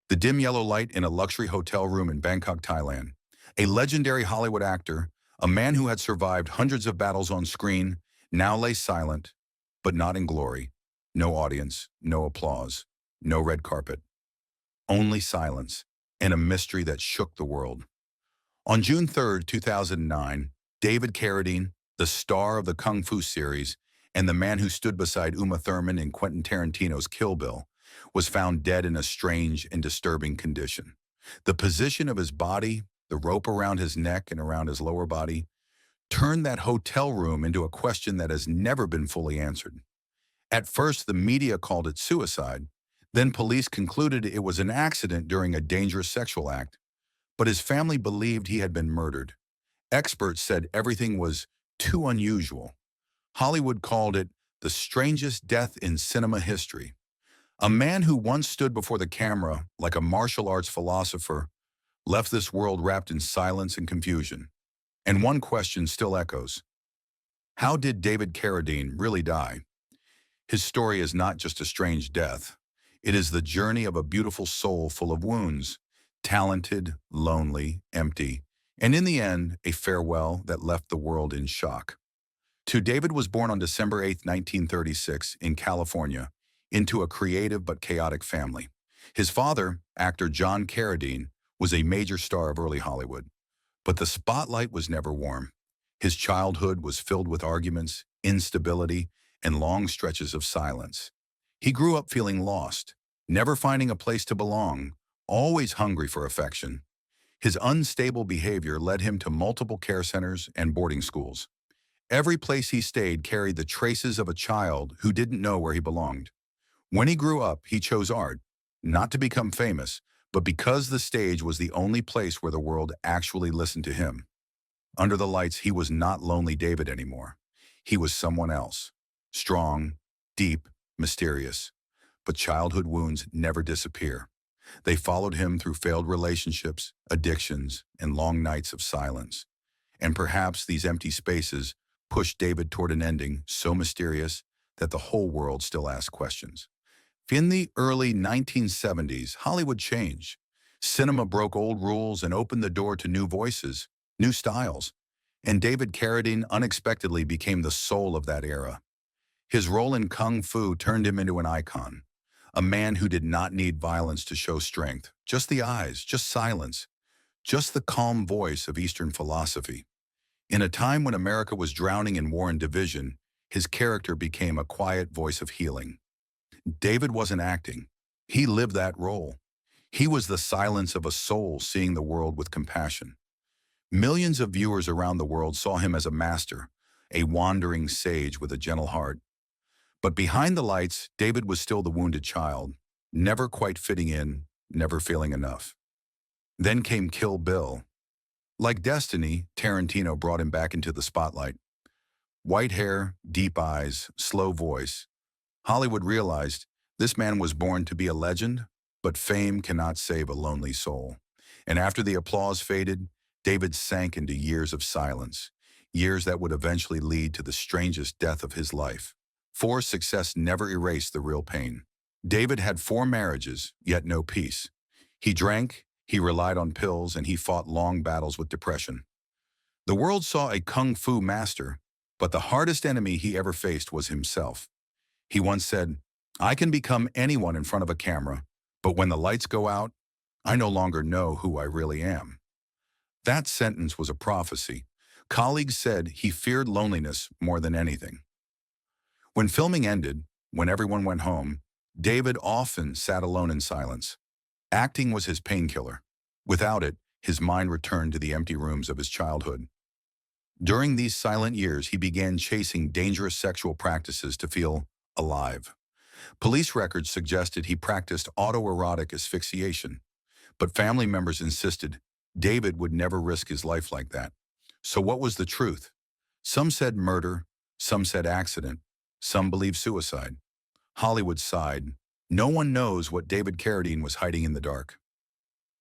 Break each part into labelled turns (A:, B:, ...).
A: The dim yellow light in a luxury hotel room in Bangkok, Thailand. A legendary Hollywood actor, a man who had survived hundreds of battles on screen, now lay silent, but not in glory. No audience, no applause, no red carpet. Only silence, and a mystery that shook the world. On June 3rd, 2009, David Carradine, the star of the Kung Fu series and the man who stood beside Uma Thurman in Quentin Tarantino's Kill Bill, was found dead in a strange and disturbing condition. The position of his body, the rope around his neck and around his lower body, turned that hotel room into a question that has never been fully answered. At first, the media called it suicide. Then police concluded it was an accident during a dangerous sexual act. But his family believed he had been murdered. Experts said everything was too unusual. Hollywood called it the strangest death in cinema history. A man who once stood before the camera like a martial arts philosopher left this world wrapped in silence and confusion. And one question still echoes. How did David Carradine really die? His story is not just a strange death. It is the journey of a beautiful soul full of wounds, talented, lonely, empty, and in the end, a farewell that left the world in shock. David was born on December 8, 1936, in California, into a creative but chaotic family. His father, actor John Carradine, was a major star of early Hollywood. But the spotlight was never warm. His childhood was filled with arguments, instability, and long stretches of silence. He grew up feeling lost, never finding a place to belong, always hungry for affection. His unstable behavior led him to multiple care centers and boarding schools. Every place he stayed carried the traces of a child who didn't know where he belonged. When he grew up, he chose art, not to become famous, but because the stage was the only place where the world actually listened to him. Under the lights, he was not lonely David anymore. He was someone else. Strong, deep, mysterious. But childhood wounds never disappear. They followed him through failed relationships, addictions, and long nights of silence. And perhaps these empty spaces pushed David toward an ending so mysterious that the whole world still asks questions. In the early 1970s, Hollywood changed. Cinema broke old rules and opened the door to new voices, new styles. And David Carradine unexpectedly became the soul of that era. His role in Kung Fu turned him into an icon, a man who did not need violence to show strength, just the eyes, just silence, just the calm voice of Eastern philosophy. In a time when America was drowning in war and division, his character became a quiet voice of healing. David wasn't acting. He lived that role. He was the silence of a soul seeing the world with compassion. Millions of viewers around the world saw him as a master, a wandering sage with a gentle heart. But behind the lights, David was still the wounded child, never quite fitting in, never feeling enough. Then came Kill Bill. Like destiny, Tarantino brought him back into the spotlight. White hair, deep eyes, slow voice. Hollywood realized this man was born to be a legend, but fame cannot save a lonely soul. And after the applause faded, David sank into years of silence, years that would eventually lead to the strangest death of his life. For success never erased the real pain. David had 4 marriages, yet no peace. He drank, he relied on pills, and he fought long battles with depression. The world saw a kung fu master, but the hardest enemy he ever faced was himself. He once said, "I can become anyone in front of a camera, but when the lights go out, I no longer know who I really am." That sentence was a prophecy. Colleagues said he feared loneliness more than anything. When filming ended, when everyone went home, David often sat alone in silence. Acting was his painkiller. Without it, his mind returned to the empty rooms of his childhood. During these silent years, he began chasing dangerous sexual practices to feel alive. Police records suggested he practiced autoerotic asphyxiation, but family members insisted David would never risk his life like that. So what was the truth? Some said murder, some said accident, some believed suicide. Hollywood sighed. No one knows what David Carradine was hiding in the dark.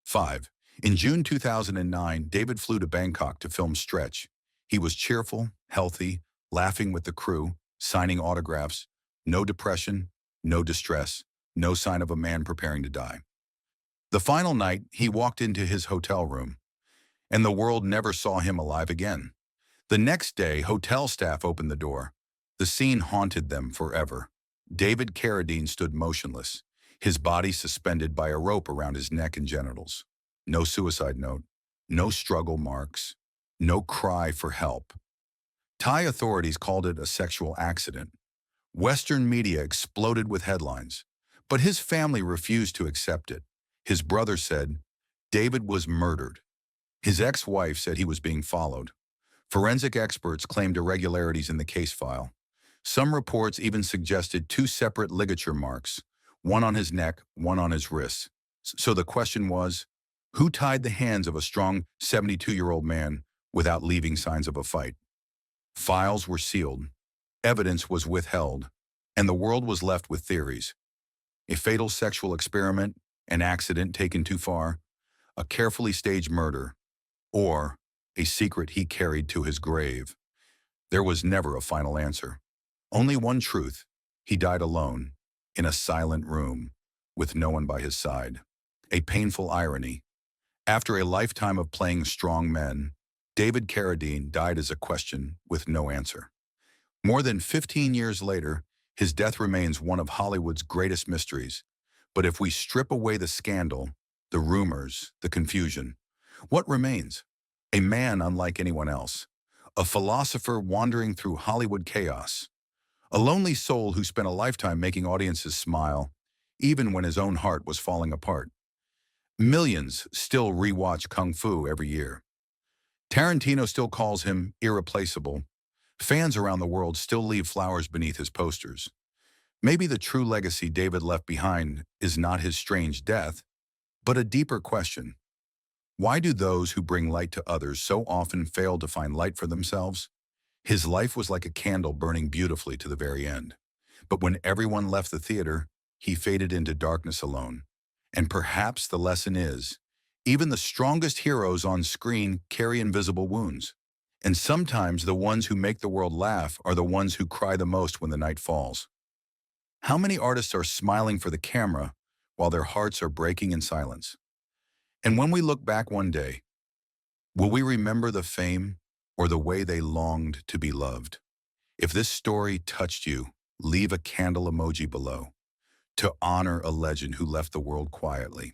A: 5. In June 2009, David flew to Bangkok to film Stretch. He was cheerful, healthy, laughing with the crew, signing autographs. No depression, no distress, no sign of a man preparing to die. The final night, he walked into his hotel room, and the world never saw him alive again. The next day, hotel staff opened the door. The scene haunted them forever. David Carradine stood motionless, his body suspended by a rope around his neck and genitals. No suicide note, no struggle marks, no cry for help. Thai authorities called it a sexual accident. Western media exploded with headlines, but his family refused to accept it. His brother said David was murdered. His ex-wife said he was being followed. Forensic experts claimed irregularities in the case file. Some reports even suggested two separate ligature marks, one on his neck, one on his wrists. So the question was, who tied the hands of a strong 72-year-old man without leaving signs of a fight? Files were sealed, evidence was withheld, and the world was left with theories. A fatal sexual experiment, an accident taken too far, a carefully staged murder, or a secret he carried to his grave. There was never a final answer. Only one truth: he died alone, in a silent room, with no one by his side. A painful irony. After a lifetime of playing strong men, David Carradine died as a question with no answer. More than 15 years later, his death remains one of Hollywood's greatest mysteries. But if we strip away the scandal, the rumors, the confusion, what remains? A man unlike anyone else. A philosopher wandering through Hollywood chaos. A lonely soul who spent a lifetime making audiences smile, even when his own heart was falling apart. Millions still rewatch Kung Fu every year. Tarantino still calls him irreplaceable. Fans around the world still leave flowers beneath his posters. Maybe the true legacy David left behind is not his strange death, but a deeper question. Why do those who bring light to others so often fail to find light for themselves? His life was like a candle burning beautifully to the very end. But when everyone left the theater, he faded into darkness alone. And perhaps the lesson is, even the strongest heroes on screen carry invisible wounds. And sometimes the ones who make the world laugh are the ones who cry the most when the night falls. How many artists are smiling for the camera while their hearts are breaking in silence? And when we look back one day, will we remember the fame or the way they longed to be loved? If this story touched you, leave a candle emoji below to honor a legend who left the world quietly.